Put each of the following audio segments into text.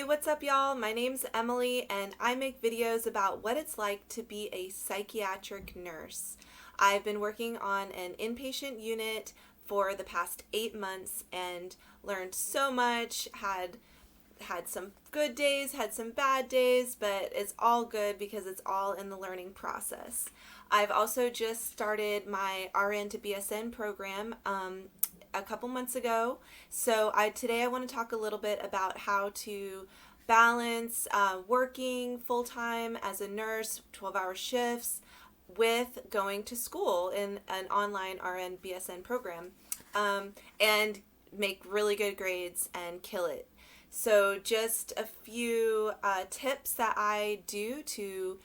Hey, what's up, y'all? My name's Emily, and I make videos about what it's like to be a psychiatric nurse. I've been working on an inpatient unit for the past 8 months and learned so much, had some good days, had some bad days, but it's all good because it's all in the learning process. I've also just started my RN to BSN program a couple months ago. So today I want to talk a little bit about how to balance working full-time as a nurse, 12-hour shifts, with going to school in an online RN BSN program, and make really good grades and kill it. So just a few tips that I do to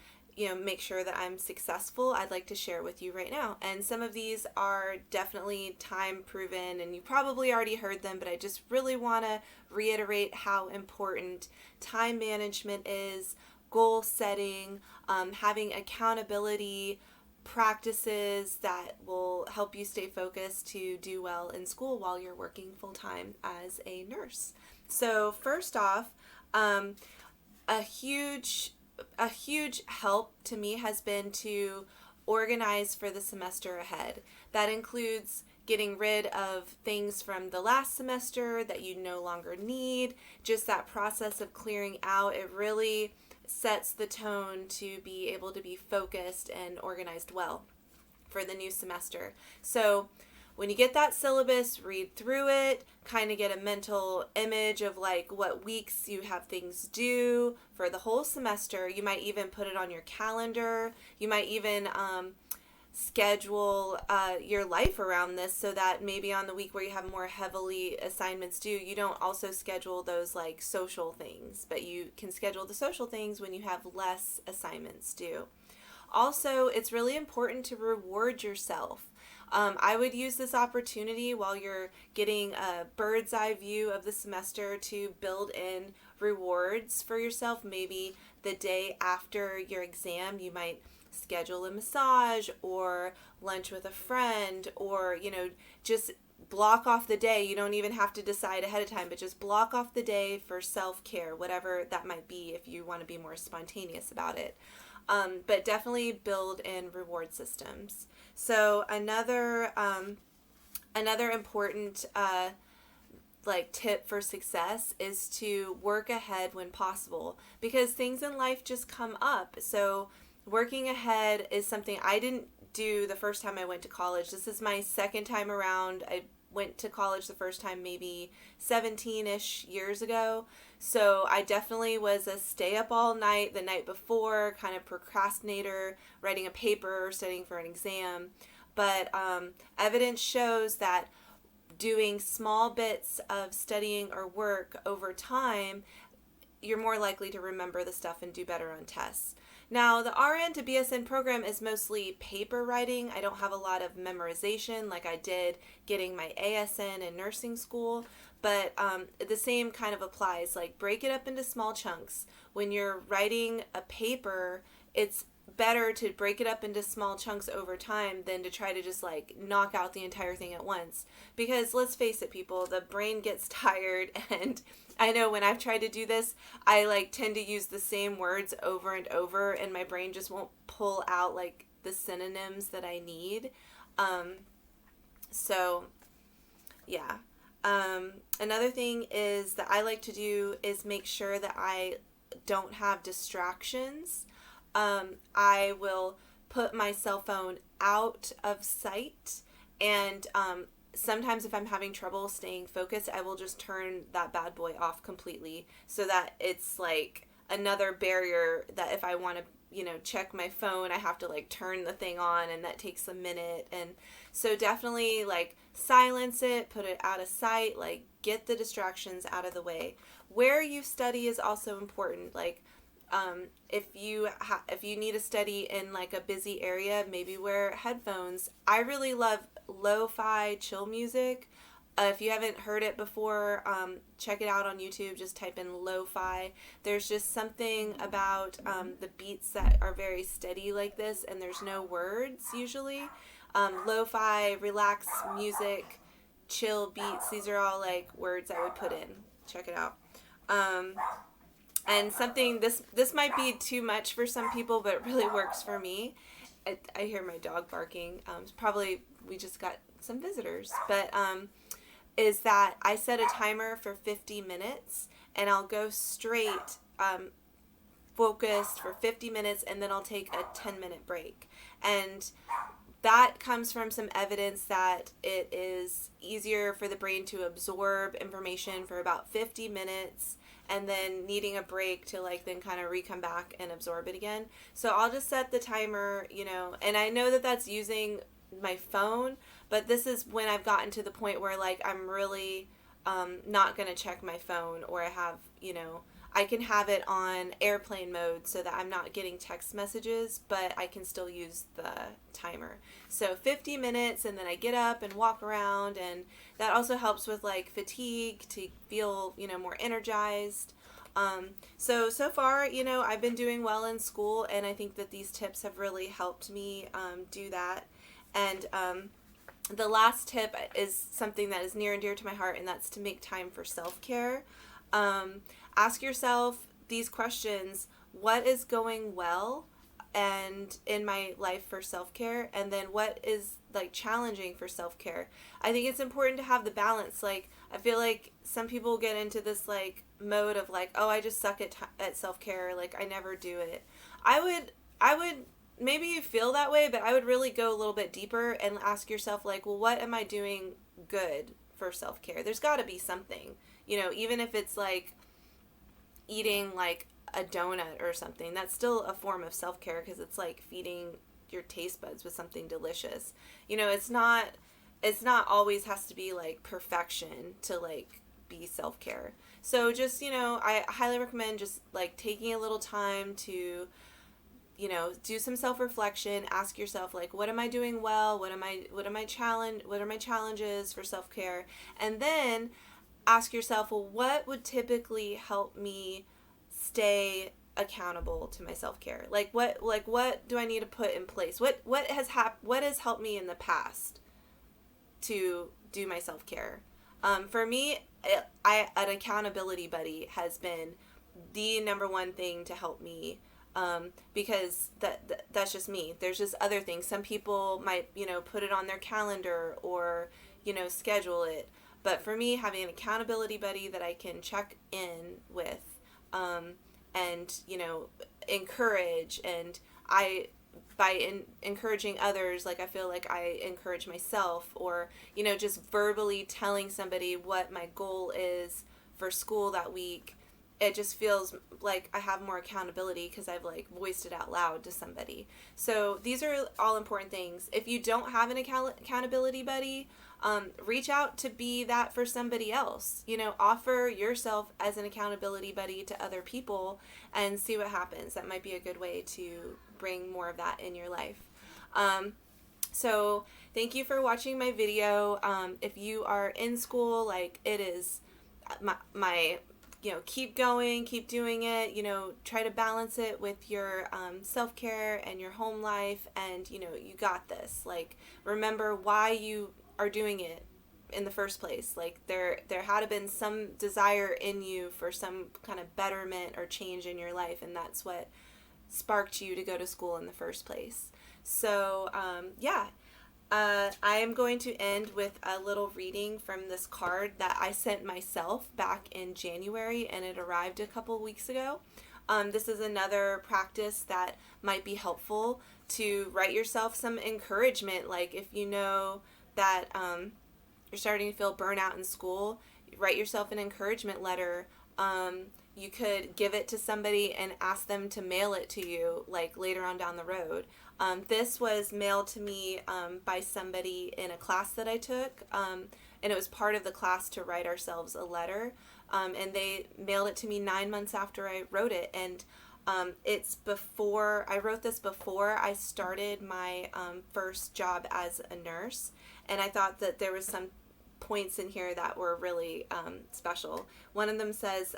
make sure that I'm successful, I'd like to share with you right now. And some of these are definitely time proven and you probably already heard them, but I just really want to reiterate how important time management is, goal setting, having accountability practices that will help you stay focused to do well in school while you're working full-time as a nurse. So first off, a huge help to me has been to organize for the semester ahead. That includes getting rid of things from the last semester that you no longer need. Just that process of clearing out, it really sets the tone to be able to be focused and organized well for the new semester. So when you get that syllabus, read through it, kind of get a mental image of like what weeks you have things due for the whole semester. You might even put it on your calendar. You might even schedule your life around this so that maybe on the week where you have more heavily assignments due, you don't also schedule those like social things, but you can schedule the social things when you have less assignments due. Also, it's really important to reward yourself. I would use this opportunity while you're getting a bird's eye view of the semester to build in rewards for yourself. Maybe the day after your exam, you might schedule a massage or lunch with a friend, or, just block off the day. You don't even have to decide ahead of time, but just block off the day for self-care, whatever that might be if you want to be more spontaneous about it. But definitely build in reward systems. So another important tip for success is to work ahead when possible, because things in life just come up. So working ahead is something I didn't do the first time I went to college. This is my second time around. I went to college the first time maybe 17-ish years ago. So I definitely was a stay up all night the night before, kind of procrastinator, writing a paper or studying for an exam. But evidence shows that doing small bits of studying or work over time, you're more likely to remember the stuff and do better on tests. Now, the RN to BSN program is mostly paper writing. I don't have a lot of memorization like I did getting my ASN in nursing school, but the same kind of applies. Like, break it up into small chunks. When you're writing a paper, it's better to break it up into small chunks over time than to try to just like knock out the entire thing at once. Because let's face it, people, the brain gets tired, and I know when I've tried to do this, I tend to use the same words over and over, and my brain just won't pull out like the synonyms that I need. So yeah. Another thing is that I like to do is make sure that I don't have distractions. I will put my cell phone out of sight, and sometimes if I'm having trouble staying focused, I will just turn that bad boy off completely, so that it's like another barrier that if I want to check my phone, I have to turn the thing on, and that takes a minute. And so definitely silence it, put it out of sight, get the distractions out of the way. Where you study is also important. If you need to study in a busy area, maybe wear headphones. I really love lo-fi chill music. If you haven't heard it before, check it out on YouTube. Just type in lo-fi. There's just something about the beats that are very steady like this, and there's no words usually. Lo-fi, relax music, chill beats. These are all words I would put in. Check it out. And something, this might be too much for some people, but it really works for me. I hear my dog barking. Probably we just got some visitors, but is that I set a timer for 50 minutes, and I'll go straight focused for 50 minutes, and then I'll take a 10-minute break. And that comes from some evidence that it is easier for the brain to absorb information for about 50 minutes and then needing a break to like then kind of come back and absorb it again. So I'll just set the timer, and I know that that's using my phone, but this is when I've gotten to the point where like I'm really not going to check my phone, or I have, I can have it on airplane mode so that I'm not getting text messages, but I can still use the timer. So 50 minutes, and then I get up and walk around, and that also helps with like fatigue to feel, more energized. So far, I've been doing well in school, and I think that these tips have really helped me do that. And the last tip is something that is near and dear to my heart, and that's to make time for self-care. Ask yourself these questions: what is going well and in my life for self-care, and then what is like challenging for self-care? I think it's important to have the balance. Like, I feel like some people get into this like mode of like, oh, I just suck at self-care, like I never do it. I would maybe you feel that way, but I would really go a little bit deeper and ask yourself like, well, what am I doing good for self-care? There's got to be something, even if it's like eating like a donut or something. That's still a form of self-care, because it's like feeding your taste buds with something delicious. It's not always has to be like perfection to like be self-care. So just, I highly recommend just like taking a little time to do some self-reflection. Ask yourself like, what am I doing well? What are my challenges for self-care? And then ask yourself, well, what would typically help me stay accountable to my self-care? Like what do I need to put in place? What has helped me in the past to do my self-care? For me, an accountability buddy has been the number one thing to help me, because that's just me. There's just other things. Some people might, put it on their calendar or, schedule it. But for me, having an accountability buddy that I can check in with, and, encourage, and by encouraging others, like I feel like I encourage myself, or, just verbally telling somebody what my goal is for school that week. It just feels like I have more accountability because I've like voiced it out loud to somebody. So these are all important things. If you don't have an accountability buddy, reach out to be that for somebody else. Offer yourself as an accountability buddy to other people and see what happens. That might be a good way to bring more of that in your life. So thank you for watching my video. If you are in school, like it is my keep going, keep doing it, try to balance it with your self-care and your home life, and you got this. Like, remember why you are doing it in the first place. Like, there had been some desire in you for some kind of betterment or change in your life, and that's what sparked you to go to school in the first place. So I am going to end with a little reading from this card that I sent myself back in January, and it arrived a couple weeks ago. This is another practice that might be helpful to write yourself some encouragement. Like, if you know that you're starting to feel burnout in school, write yourself an encouragement letter. You could give it to somebody and ask them to mail it to you, like later on down the road. This was mailed to me by somebody in a class that I took, and it was part of the class to write ourselves a letter, and they mailed it to me 9 months after I wrote it, and I wrote this before I started my first job as a nurse, and I thought that there was some points in here that were really special. One of them says,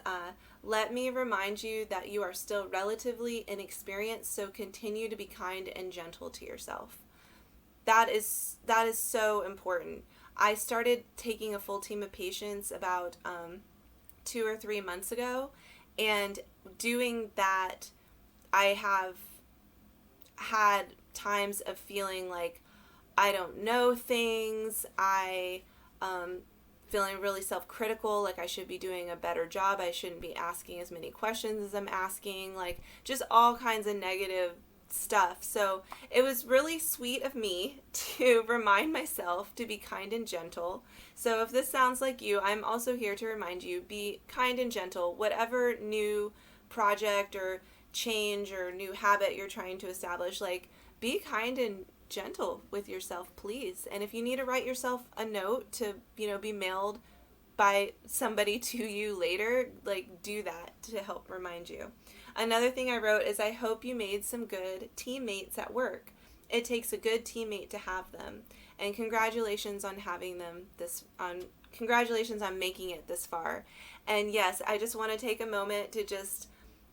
let me remind you that you are still relatively inexperienced, so continue to be kind and gentle to yourself. That is so important. I started taking a full team of patients about 2 or 3 months ago, And doing that, I have had times of feeling like I don't know things. I feeling really self-critical, like I should be doing a better job. I shouldn't be asking as many questions as I'm asking, like just all kinds of negative stuff. So it was really sweet of me to remind myself to be kind and gentle. So if this sounds like you, I'm also here to remind you, be kind and gentle. Whatever new project or change or new habit you're trying to establish, like be kind and gentle with yourself, please. And if you need to write yourself a note to, be mailed by somebody to you later, like do that to help remind you. Another thing I wrote is I hope you made some good teammates at work. It takes a good teammate to have them. And congratulations on having them congratulations on making it this far. And yes, I just want to take a moment to just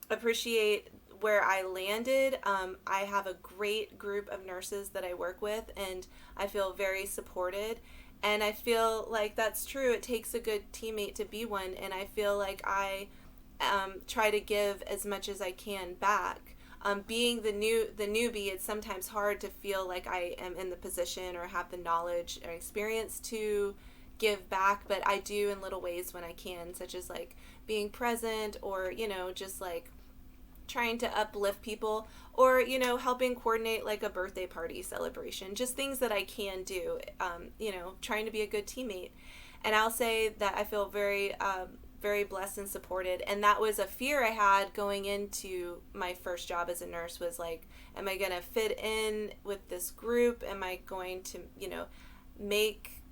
appreciate where I landed. I have a great group of nurses that I work with, and I feel very supported. And I feel like that's true. It takes a good teammate to be one, and I feel like I try to give as much as I can back. Being the newbie, it's sometimes hard to feel like I am in the position or have the knowledge or experience to give back, but I do in little ways when I can, such as like being present or, just like trying to uplift people or, helping coordinate like a birthday party celebration, just things that I can do, trying to be a good teammate. And I'll say that I feel very, very blessed and supported. And that was a fear I had going into my first job as a nurse, was like, am I going to fit in with this group? Am I going to, make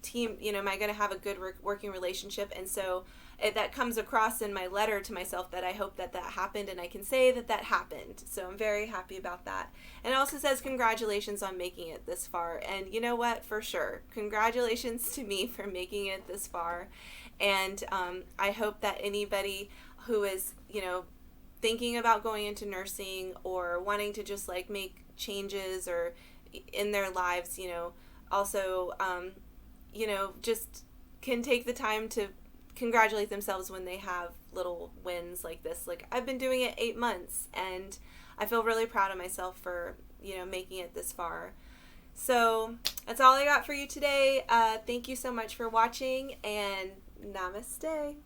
team, am I going to have a good working relationship? And so that comes across in my letter to myself that I hope that happened, and I can say that happened. So I'm very happy about that. And it also says congratulations on making it this far. And you know what? For sure. Congratulations to me for making it this far. And I hope that anybody who is, thinking about going into nursing or wanting to just like make changes or in their lives, also, just can take the time to congratulate themselves when they have little wins like this. Like, I've been doing it 8 months, and I feel really proud of myself for, making it this far. So that's all I got for you today. Thank you so much for watching, and namaste.